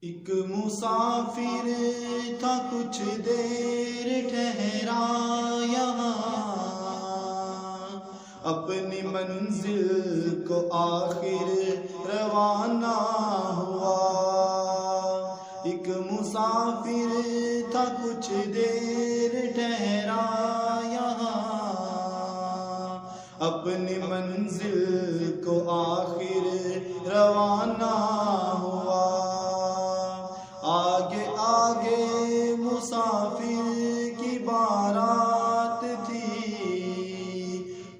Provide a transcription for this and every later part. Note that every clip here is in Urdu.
ایک مسافر تھا کچھ دیر ٹھہرا یہاں، اپنی منزل کو آخر روانہ ہوا۔ ایک مسافر تھا کچھ دیر ٹھہرا یہاں، اپنی منزل کو آخر روانہ ہوا۔ آگے آگے مسافر کی بارات تھی،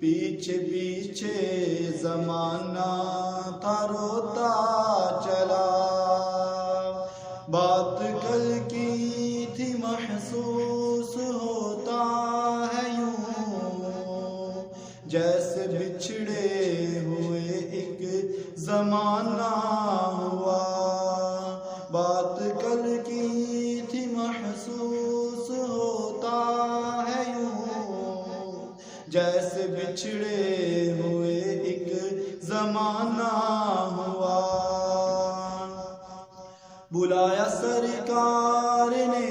پیچھے پیچھے زمانہ تھا روتا چلا۔ بات کل کی تھی محسوس ہوتا ہے یوں، جیسے بچھڑے ہوئے ایک زمانہ ہوا۔ بات کل کی تھی محسوس ہوتا ہے یوں، جیسے بچھڑے ہوئے ایک زمانہ ہوا۔ بلایا سرکار نے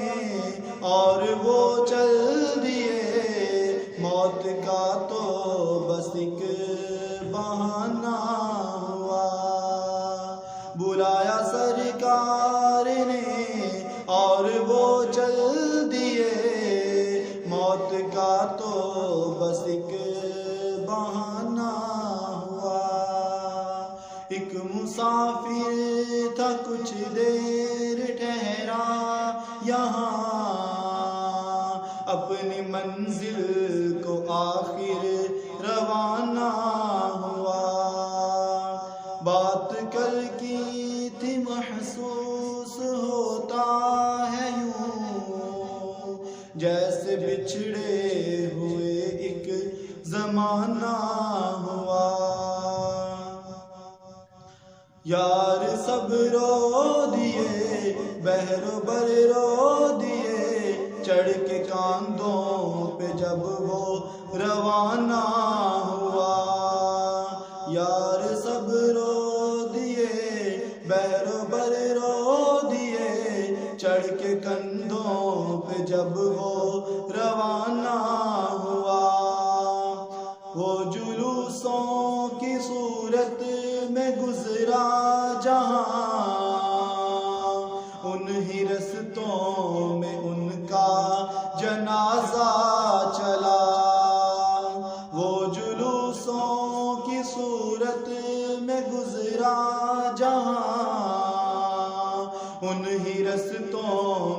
اور وہ چل دیے، موت کا تو بس ایک بہانہ ہوا۔ بلایا سرکار نے اور وہ چل دیے، موت کا تو بس ایک بہانہ ہوا۔ ایک مسافر تھا کچھ دیر ٹھہرا یہاں، اپنی منزل کو آخر روانہ ہوا۔ بات کل کی تھی محسوس ہوتا ہے یوں، جیسے بچھڑے ہوئے ایک زمانہ ہوا۔ یار سب رو دیے، بحر و بر رو دیے، چڑھ کے کاندھوں پہ جب وہ روانہ ہوا۔ یار سب رو دیے، بحر و بر رو دیے، چڑھ کے کندھوں پہ جب وہ روانہ ہوا۔ وہ جلوسوں کی صورت میں گزرا جہاں، انہی رستوں میں ان کا جنازہ چلا۔ وہ جلوسوں کی صورت میں گزرا جہاں، انہی رستوں